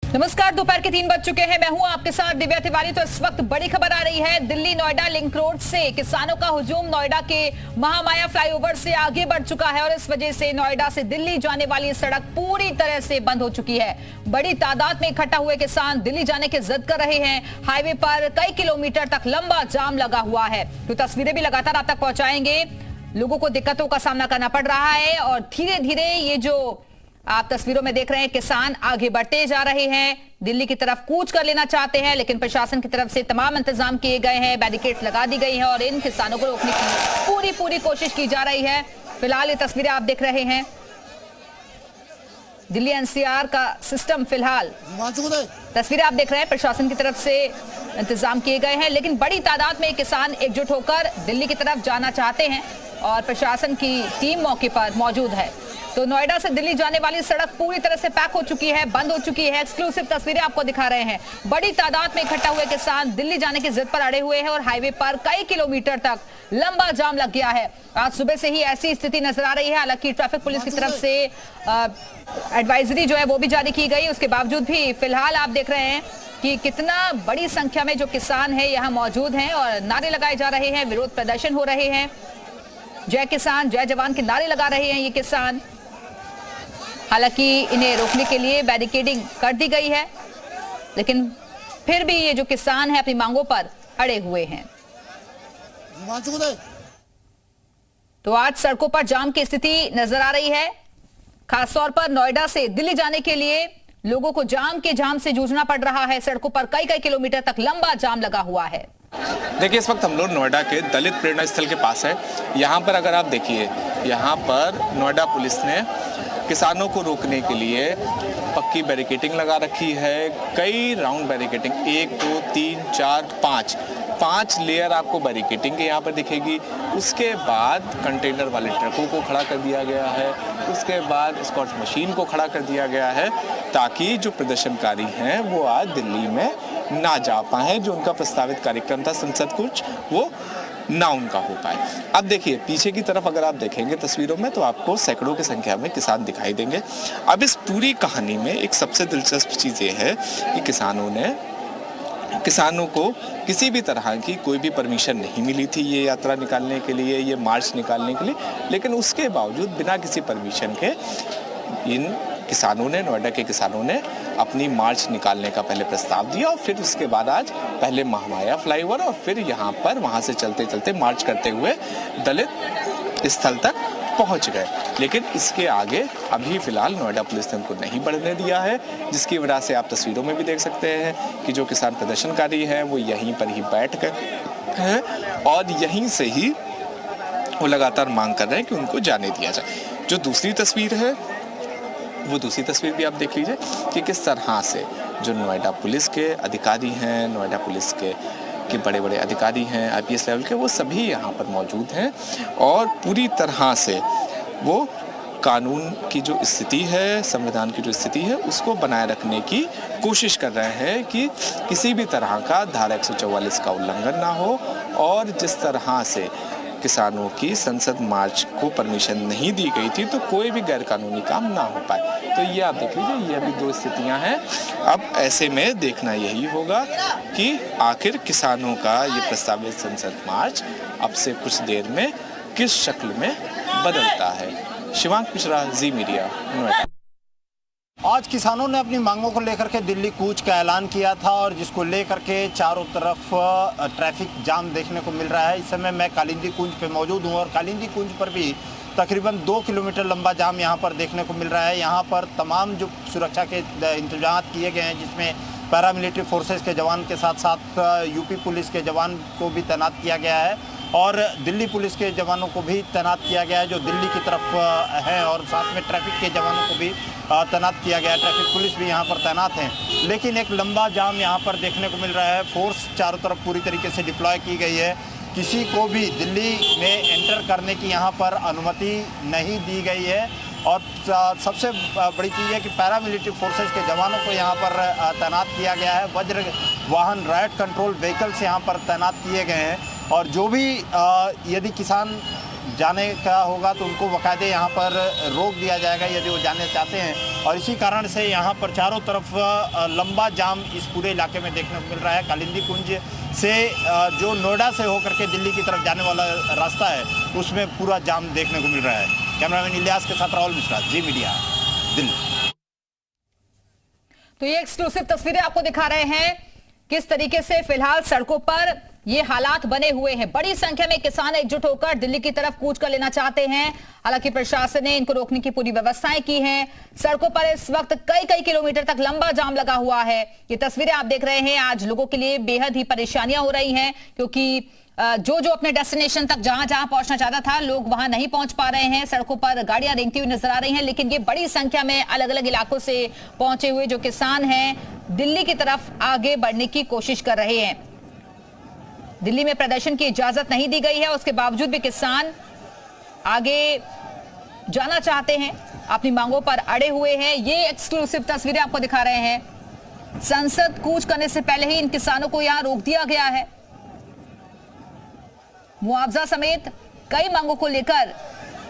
नमस्कार, दोपहर के 3 बज चुके हैं। मैं हूं आपके साथ दिव्या तिवारी। तो इस वक्त बड़ी खबर आ रही है। दिल्ली नोएडा लिंक रोड से किसानों का हुजूम नोएडा के महामाया फ्लाईओवर से आगे बढ़ चुका है और इस वजह से नोएडा से दिल्ली जाने वाली सड़क पूरी तरह से बंद हो चुकी है। बड़ी तादाद में इकट्ठा हुए किसान दिल्ली जाने की जिद कर रहे हैं। हाईवे पर कई किलोमीटर तक लंबा जाम लगा हुआ है। तो तस्वीरें भी लगातार आप तक पहुंचाएंगे। लोगों को दिक्कतों का सामना करना पड़ रहा है और धीरे धीरे ये जो आप तस्वीरों में देख रहे हैं, किसान आगे बढ़ते जा रहे हैं, दिल्ली की तरफ कूच कर लेना चाहते हैं, लेकिन प्रशासन की तरफ से तमाम इंतजाम किए गए हैं, बैरिकेड्स लगा दी गई हैं और इन किसानों को रोकने की पूरी कोशिश की जा रही है। फिलहाल ये तस्वीरें आप देख रहे हैं, दिल्ली एनसीआर का सिस्टम फिलहाल तस्वीरें आप देख रहे हैं, प्रशासन की तरफ से इंतजाम किए गए हैं, लेकिन बड़ी तादाद में किसान एकजुट होकर दिल्ली की तरफ जाना चाहते हैं और प्रशासन की टीम मौके पर मौजूद है। तो नोएडा से दिल्ली जाने वाली सड़क पूरी तरह से पैक हो चुकी है, बंद हो चुकी है। एक्सक्लूसिव तस्वीरें आपको दिखा रहे हैं। बड़ी तादाद में इकट्ठा हुए किसान दिल्ली जाने की जिद पर अड़े हुए हैं और हाईवे पर कई किलोमीटर तक लंबा जाम लग गया है। आज सुबह से ही ऐसी स्थिति नजर आ रही है। हालांकि ट्रैफिक पुलिस की तरफ से एडवाइजरी जो है वो भी जारी की गई, उसके बावजूद भी फिलहाल आप देख रहे हैं कि कितना बड़ी संख्या में जो किसान है यहाँ मौजूद हैं और नारे लगाए जा रहे हैं, विरोध प्रदर्शन हो रहे हैं। जय किसान जय जवान के नारे लगा रहे हैं ये किसान। हालांकि इन्हें रोकने के लिए बैरिकेडिंग कर दी गई है, लेकिन फिर भी ये जो किसान है अपनी मांगों पर अड़े हुए हैं। तो आज सड़कों पर जाम की स्थिति नजर आ रही है। खासतौर पर नोएडा से दिल्ली जाने के लिए लोगों को जाम से जूझना पड़ रहा है। सड़कों पर कई किलोमीटर तक लंबा जाम लगा हुआ है। देखिए, इस वक्त हम लोग नोएडा के दलित प्रेरणा स्थल के पास है। यहाँ पर अगर आप देखिए, यहाँ पर नोएडा पुलिस ने किसानों को रोकने के लिए पक्की बैरिकेडिंग लगा रखी है। कई राउंड बैरिकेडिंग, 1 2 3 4 5 लेयर आपको बैरिकेडिंग के यहाँ पर दिखेगी। उसके बाद कंटेनर वाले ट्रकों को खड़ा कर दिया गया है। उसके बाद स्कॉट मशीन को खड़ा कर दिया गया है ताकि जो प्रदर्शनकारी हैं वो आज दिल्ली में ना जा पाए। जो उनका प्रस्तावित कार्यक्रम था संसद कूच, वो ना उनका हो पाए। अब देखिए, पीछे की तरफ अगर आप देखेंगे तस्वीरों में तो आपको सैकड़ों की संख्या में किसान दिखाई देंगे। अब इस पूरी कहानी में एक सबसे दिलचस्प चीज़ ये है कि किसानों को किसी भी तरह की कोई भी परमिशन नहीं मिली थी ये यात्रा निकालने के लिए, ये मार्च निकालने के लिए, लेकिन उसके बावजूद बिना किसी परमिशन के इन किसानों ने, नोएडा के किसानों ने अपनी मार्च निकालने का पहले प्रस्ताव दिया और फिर उसके बाद आज पहले महामाया फ्लाईओवर और फिर यहाँ पर वहाँ से चलते चलते मार्च करते हुए दलित स्थल तक पहुँच गए। लेकिन इसके आगे अभी फिलहाल नोएडा पुलिस ने उनको नहीं बढ़ने दिया है, जिसकी वजह से आप तस्वीरों में भी देख सकते हैं कि जो किसान प्रदर्शनकारी हैं वो यहीं पर ही बैठ गए हैं और यहीं से ही वो लगातार मांग कर रहे हैं कि उनको जाने दिया जाए। जो दूसरी तस्वीर है वो दूसरी तस्वीर भी आप देख लीजिए कि किस तरह से जो नोएडा पुलिस के अधिकारी हैं, नोएडा पुलिस के बड़े अधिकारी हैं आईपीएस लेवल के, वो सभी यहाँ पर मौजूद हैं और पूरी तरह से वो कानून की जो स्थिति है, संविधान की जो स्थिति है, उसको बनाए रखने की कोशिश कर रहे हैं कि किसी भी तरह का धारा 144 का उल्लंघन ना हो और जिस तरह से किसानों की संसद मार्च को परमिशन नहीं दी गई थी तो कोई भी गैर कानूनी काम ना हो पाए। तो ये आप देख लीजिए, ये अभी 2 स्थितियां हैं। अब ऐसे में देखना यही होगा कि आखिर किसानों का ये प्रस्तावित संसद मार्च अब से कुछ देर में किस शक्ल में बदलता है। शिवांक मिश्रा, जी मीडिया, नोएडा। आज किसानों ने अपनी मांगों को लेकर के दिल्ली कूच का ऐलान किया था और जिसको लेकर के चारों तरफ ट्रैफिक जाम देखने को मिल रहा है। इस समय मैं कालिंदी कुंज पे मौजूद हूँ और कालिंदी कुंज पर भी तकरीबन 2 किलोमीटर लंबा जाम यहाँ पर देखने को मिल रहा है। यहाँ पर तमाम जो सुरक्षा के इंतजाम किए गए हैं, जिसमें पैरामिलिट्री फोर्सेस के जवान के साथ साथ यूपी पुलिस के जवान को भी तैनात किया गया है और दिल्ली पुलिस के जवानों को भी तैनात किया गया है जो दिल्ली की तरफ है और साथ में ट्रैफिक के जवानों को भी तैनात किया गया है। ट्रैफिक पुलिस भी यहाँ पर तैनात हैं, लेकिन एक लंबा जाम यहाँ पर देखने को मिल रहा है। फोर्स चारों तरफ पूरी तरीके से डिप्लॉय की गई है। किसी को भी दिल्ली में एंटर करने की यहाँ पर अनुमति नहीं दी गई है और सबसे बड़ी चीज़ है कि पैरामिलिट्री फोर्सेस के जवानों को यहाँ पर तैनात किया गया है। वज्र वाहन राइट कंट्रोल व्हीकल्स यहाँ पर तैनात किए गए हैं और जो भी यदि किसान जाने का होगा तो उनको बाकायदे यहाँ पर रोक दिया जाएगा यदि वो जाने चाहते हैं। और इसी कारण से यहाँ पर चारों तरफ लंबा जाम इस पूरे इलाके में देखने को मिल रहा है। कालिंदी कुंज से जो नोएडा से होकर के दिल्ली की तरफ जाने वाला रास्ता है उसमें पूरा जाम देखने को मिल रहा है। कैमरामैन इलियास के साथ राहुल मिश्रा, जी मीडिया, दिल्ली। तो ये एक्सक्लूसिव तस्वीरें आपको दिखा रहे हैं किस तरीके से फिलहाल सड़कों पर ये हालात बने हुए हैं। बड़ी संख्या में किसान एकजुट होकर दिल्ली की तरफ कूच कर लेना चाहते हैं। हालांकि प्रशासन ने इनको रोकने की पूरी व्यवस्थाएं की हैं। सड़कों पर इस वक्त कई किलोमीटर तक लंबा जाम लगा हुआ है। ये तस्वीरें आप देख रहे हैं। आज लोगों के लिए बेहद ही परेशानियां हो रही हैं क्योंकि जो अपने डेस्टिनेशन तक जहां पहुंचना चाहता था लोग वहां नहीं पहुंच पा रहे हैं। सड़कों पर गाड़ियां रेंगती हुई नजर आ रही हैं। लेकिन ये बड़ी संख्या में अलग अलग इलाकों से पहुंचे हुए जो किसान हैं दिल्ली की तरफ आगे बढ़ने की कोशिश कर रहे हैं। दिल्ली में प्रदर्शन की इजाजत नहीं दी गई है, उसके बावजूद भी किसान आगे जाना चाहते हैं, अपनी मांगों पर अड़े हुए हैं। ये एक्सक्लूसिव तस्वीरें आपको दिखा रहे हैं। संसद कूच करने से पहले ही इन किसानों को यहां रोक दिया गया है। मुआवजा समेत कई मांगों को लेकर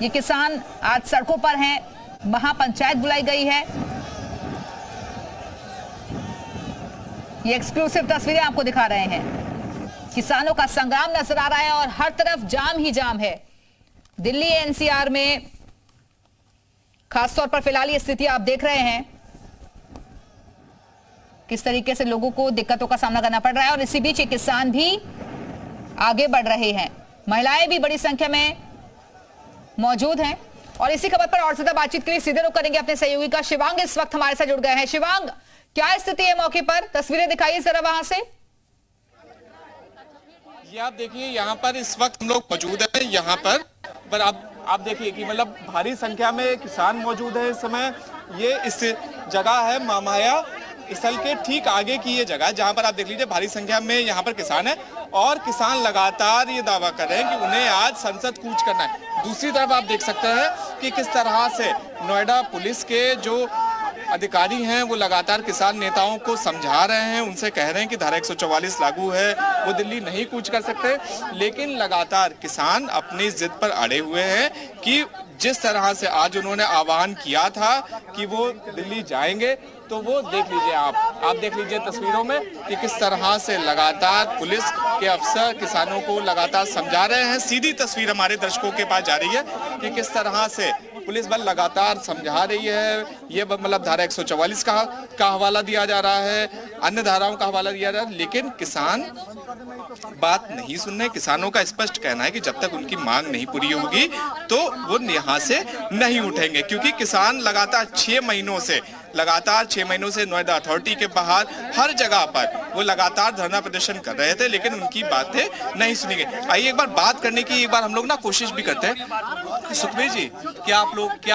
ये किसान आज सड़कों पर हैं। महापंचायत बुलाई गई है। ये एक्सक्लूसिव तस्वीरें आपको दिखा रहे हैं। किसानों का संग्राम नजर आ रहा है और हर तरफ जाम ही जाम है। दिल्ली एनसीआर में खासतौर पर फिलहाल ये स्थिति आप देख रहे हैं किस तरीके से लोगों को दिक्कतों का सामना करना पड़ रहा है। और इसी बीच ये किसान भी आगे बढ़ रहे हैं। महिलाएं भी बड़ी संख्या में मौजूद हैं। और इसी खबर पर और ज्यादा बातचीत के लिए सीधे रुख करेंगे अपने सहयोगी का शिवांग इस वक्त हमारे साथ जुड़ गए हैं। शिवांग, क्या स्थिति है मौके पर? तस्वीरें दिखाइए जरा वहां से। ये आप देखिए, यहाँ पर इस वक्त हम लोग मौजूद हैं। यहाँ पर आप देखिए कि मतलब भारी संख्या में किसान मौजूद है इस समय। ये इस जगह है मामाया स्थल के ठीक आगे की ये जगह, जहाँ पर आप देख लीजिए भारी संख्या में यहाँ पर किसान है। और किसान लगातार ये दावा कर रहे हैं कि उन्हें आज संसद कूच करना है। दूसरी तरफ आप देख सकते हैं कि किस तरह से नोएडा पुलिस के जो अधिकारी हैं वो लगातार किसान नेताओं को समझा रहे हैं, उनसे कह रहे हैं कि धारा 144 लागू है, वो दिल्ली नहीं कूच कर सकते। लेकिन लगातार किसान अपनी जिद पर अड़े हुए हैं कि जिस तरह से आज उन्होंने आह्वान किया था कि वो दिल्ली जाएंगे, तो वो देख लीजिए आप देख लीजिए तस्वीरों में कि किस तरह से लगातार पुलिस के अफसर किसानों को लगातार समझा रहे हैं। सीधी तस्वीर हमारे दर्शकों के पास जा रही है कि किस तरह से पुलिस बल लगातार समझा रही है। ये मतलब धारा 144 का हवाला दिया जा रहा है, अन्य धाराओं का हवाला दिया जा रहा है। लेकिन किसान बात नहीं सुन रहे। किसानों का स्पष्ट कहना है कि जब तक उनकी मांग नहीं पूरी होगी तो वो यहाँ से नहीं उठेंगे। क्योंकि किसान लगातार 6 महीनों से नोएडा अथॉरिटी के बाहर हर जगह पर वो लगातार धरना प्रदर्शन कर रहे थे, लेकिन उनकी बातें नहीं सुनी गई। आइए एक बार बात करने की हम लोग ना कोशिश भी करते हैं। सुखबीर जी, क्या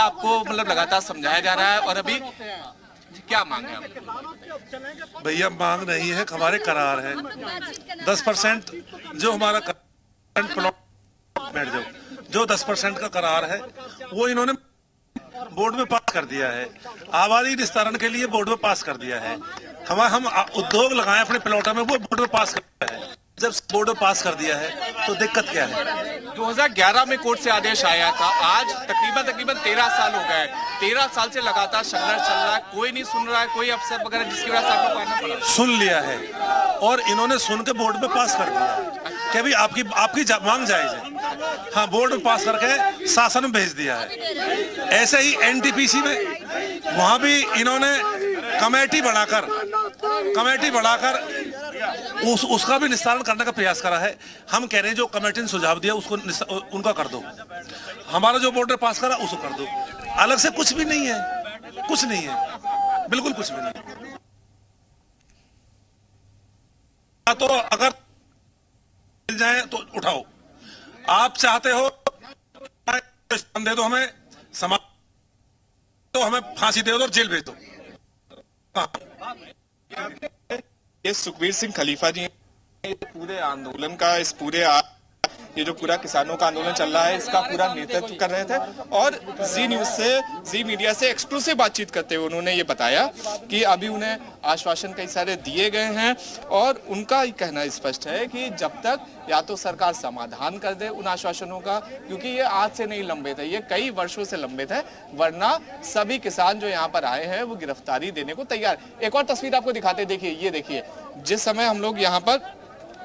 आपको मतलब लगातार समझाया जा रहा है और अभी क्या मांग है आपकी? भैया मांग नहीं है, हमारे करार है 10% जो हमारा जो 10% का करार है वो इन्होंने बोर्ड में पास कर दिया है। आबादी विस्तारण के लिए बोर्ड में पास कर दिया है। हम उद्योग लगाए अपने प्लॉटों में, वो बोर्ड में पास कर दिया है। जब बोर्ड में पास कर दिया है तो दिक्कत क्या है? 2011 में कोर्ट से आदेश आया था। आज तकरीबन 13 साल हो गए। 13 साल से लगातार संघर्ष चल रहा है, कोई नहीं सुन रहा है, कोई अफसर वगैरह, जिसकी वजह से आपको मानना पड़ा। सुन लिया है और इन्होंने सुन के बोर्ड में पास कर दिया क्या भी आपकी मांग जायज है। हाँ, बोर्ड में पास करके शासन में भेज दिया है। ऐसे ही एनटीपीसी में वहां भी इन्होंने कमेटी बढ़ाकर उसका भी निस्तारण करने का प्रयास करा है। हम कह रहे हैं जो कमेटी ने सुझाव दिया उसको उनका कर दो, हमारा जो बोर्ड पास करा उसको कर दो। अलग से कुछ भी नहीं है, बिल्कुल कुछ भी नहीं। तो अगर मिल जाए तो उठाओ, आप चाहते हो दे दो हमें, समाज तो हमें फांसी दे दो और जेल भेज दो। ये सुखबीर सिंह खलीफा जी पूरे आंदोलन का ये जो पूरा किसानों का आंदोलन चल रहा है इसका पूरा नेतृत्व कर रहे थे। और जी न्यूज से, जी मीडिया से एक्सक्लूसिव बातचीत करते हुए उन्होंने ये बताया कि अभी उन्हें आश्वासन कई सारे दिए गए हैं और उनका कहना स्पष्ट है कि जब तक या तो सरकार समाधान कर दे उन आश्वासनों का, क्योंकि ये आज से नहीं लंबित है, ये कई वर्षों से लंबित है, वरना सभी किसान जो यहाँ पर आए हैं वो गिरफ्तारी देने को तैयार। एक और तस्वीर आपको दिखाते, देखिए, ये देखिए, जिस समय हम लोग यहाँ पर,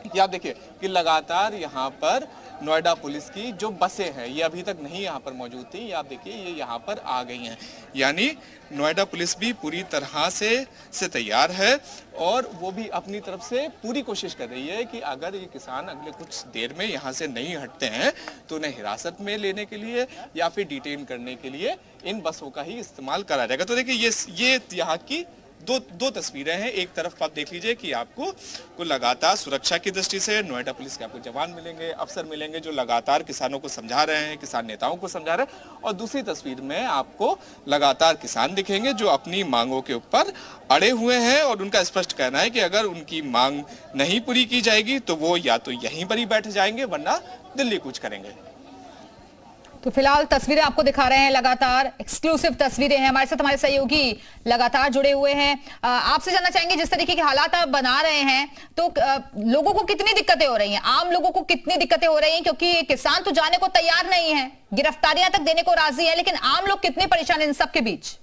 ये आप देखिए कि लगातार यहाँ पर नोएडा पुलिस की जो बसें हैं ये अभी तक नहीं यहाँ पर मौजूद थी, ये आप देखिए ये यहाँ पर आ गई हैं। यानी नोएडा पुलिस भी पूरी तरह से तैयार है और वो भी अपनी तरफ से पूरी कोशिश कर रही है कि अगर ये किसान अगले कुछ देर में यहाँ से नहीं हटते हैं तो उन्हें हिरासत में लेने के लिए या फिर डिटेन करने के लिए इन बसों का ही इस्तेमाल करा जाएगा। तो देखिए ये यहाँ की दो तस्वीरें हैं। एक तरफ आप देख लीजिए कि आपको लगातार सुरक्षा की दृष्टि से नोएडा पुलिस के आपको जवान मिलेंगे, अफसर मिलेंगे जो लगातार किसानों को समझा रहे हैं, किसान नेताओं को समझा रहे हैं, और दूसरी तस्वीर में आपको लगातार किसान दिखेंगे जो अपनी मांगों के ऊपर अड़े हुए हैं और उनका स्पष्ट कहना है कि अगर उनकी मांग नहीं पूरी की जाएगी तो वो या तो यहीं पर ही बैठ जाएंगे वरना दिल्ली कूच करेंगे। तो फिलहाल तस्वीरें आपको दिखा रहे हैं, लगातार एक्सक्लूसिव तस्वीरें हैं। हमारे साथ हमारे सहयोगी लगातार जुड़े हुए हैं। आपसे जानना चाहेंगे, जिस तरीके के हालात आप बना रहे हैं तो लोगों को कितनी दिक्कतें हो रही हैं, आम लोगों को कितनी दिक्कतें हो रही हैं, क्योंकि किसान तो जाने को तैयार नहीं है, गिरफ्तारियां तक देने को राजी है, लेकिन आम लोग कितने परेशान हैं इन सबके बीच?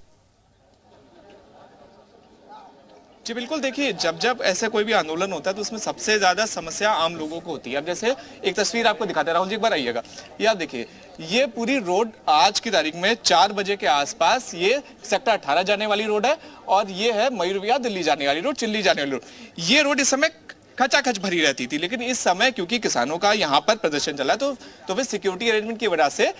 जी बिल्कुल, देखिए जब ऐसे कोई भी आंदोलन होता है तो उसमें सबसे ज्यादा समस्या आम लोगों को होती है। अब जैसे एक तस्वीर आपको दिखाते, राहुल जी एक बार आइएगा, ये आप देखिए, ये पूरी रोड आज की तारीख में 4 बजे के आसपास ये सेक्टर 18 जाने वाली रोड है और ये है मयूर विहार दिल्ली जाने वाली रोड, चिल्ली जाने वाली रोड। ये रोड इस समय खचाखच भरी रहती थी, लेकिन इस समय क्योंकि किसानों का यहाँ पर प्रदर्शन चला है तो फिर सिक्योरिटी अरेंजमेंट की वजह से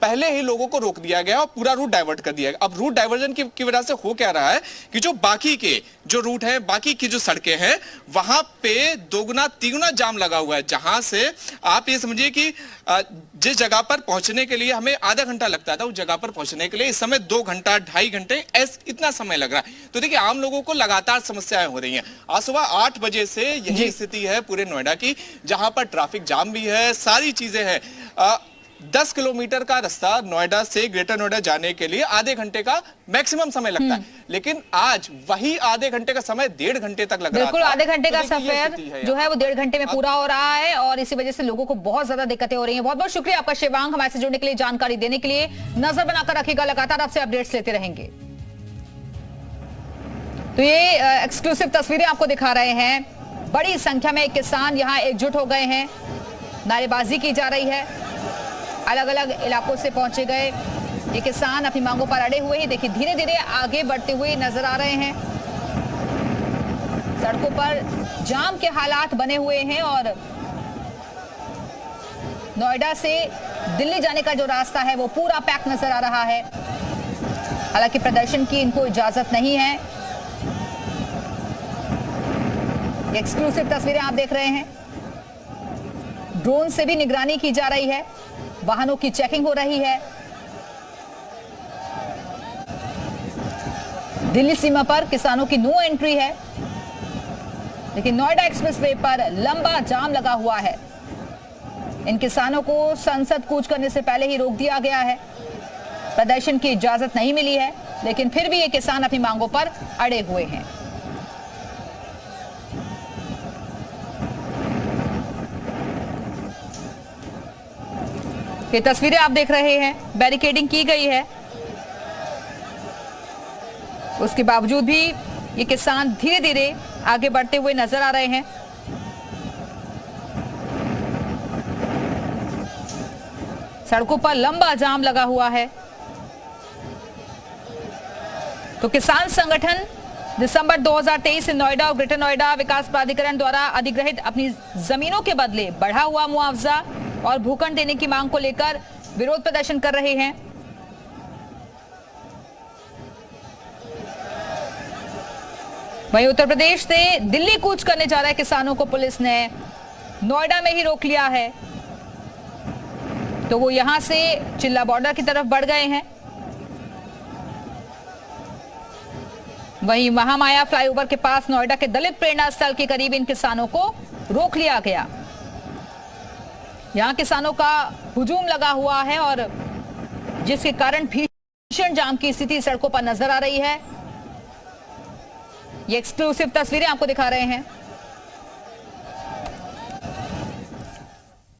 पहले ही लोगों को रोक दिया गया और पूरा रूट डाइवर्ट कर दिया गया। अब रूट डाइवर्जन की वजह से हो क्या रहा है कि जो बाकी के जो रूट है, बाकी की जो सड़कें हैं, वहां पे दोगुना तिगुना जाम लगा हुआ है, जहां से आप ये समझिए कि जिस जगह पर पहुंचने के लिए हमें आधा घंटा लगता था उस जगह पर पहुंचने के लिए इस समय 2 घंटा 2.5 घंटे इतना समय लग रहा है। तो देखिए आम लोगों को लगातार समस्याएं हो रही हैं। आज सुबह 8 बजे से यही स्थिति है पूरे नोएडा की, जहां पर ट्रैफिक जाम भी है, सारी चीजें हैं। 10 किलोमीटर का रास्ता नोएडा से ग्रेटर नोएडा जाने के लिए आधे घंटे का मैक्सिमम समय लगता है, लेकिन आज वही आधे घंटे का समय 1.5 घंटे तक लग रहा है। बिल्कुल, आधे घंटे का सफर जो है वो 1.5 घंटे में पूरा हो रहा है और इसी वजह से लोगों को बहुत ज्यादा दिक्कतें हो रही हैं। बहुत बहुत शुक्रिया आपका शिवांग, हमारे से जुड़ने के लिए, जानकारी देने के लिए। नजर बनाकर रखिएगा, लगातार आपसे अपडेट्स लेते रहेंगे। तो ये एक्सक्लूसिव तस्वीरें आपको दिखा रहे हैं। बड़ी संख्या में किसान यहाँ एकजुट हो गए हैं, नारेबाजी की जा रही है, अलग अलग इलाकों से पहुंचे गए ये किसान अपनी मांगों पर अड़े हुए ही देखिए धीरे धीरे आगे बढ़ते हुए नजर आ रहे हैं। सड़कों पर जाम के हालात बने हुए हैं और नोएडा से दिल्ली जाने का जो रास्ता है वो पूरा पैक नजर आ रहा है। हालांकि प्रदर्शन की इनको इजाजत नहीं है। एक्सक्लूसिव तस्वीरें आप देख रहे हैं, ड्रोन से भी निगरानी की जा रही है, वाहनों की चेकिंग हो रही है। दिल्ली सीमा पर किसानों की नो एंट्री है, लेकिन नोएडा एक्सप्रेसवे पर लंबा जाम लगा हुआ है। इन किसानों को संसद कूच करने से पहले ही रोक दिया गया है, प्रदर्शन की इजाजत नहीं मिली है, लेकिन फिर भी ये किसान अपनी मांगों पर अड़े हुए हैं। ये तस्वीरें आप देख रहे हैं, बैरिकेडिंग की गई है, उसके बावजूद भी ये किसान धीरे धीरे आगे बढ़ते हुए नजर आ रहे हैं। सड़कों पर लंबा जाम लगा हुआ है। तो किसान संगठन दिसंबर 2023 से नोएडा और ग्रेटर नोएडा विकास प्राधिकरण द्वारा अधिग्रहित अपनी जमीनों के बदले बढ़ा हुआ मुआवजा और भूखंड देने की मांग को लेकर विरोध प्रदर्शन कर रहे हैं। वहीं उत्तर प्रदेश से दिल्ली कूच करने जा रहे किसानों को पुलिस ने नोएडा में ही रोक लिया है, तो वो यहां से चिल्ला बॉर्डर की तरफ बढ़ गए हैं। वहीं महामाया फ्लाईओवर के पास नोएडा के दलित प्रेरणा स्थल के करीब इन किसानों को रोक लिया गया। यहाँ किसानों का हुजूम लगा हुआ है और जिसके कारण भीषण जाम की स्थिति सड़कों पर नजर आ रही है। ये एक्सक्लूसिव तस्वीरें आपको दिखा रहे हैं।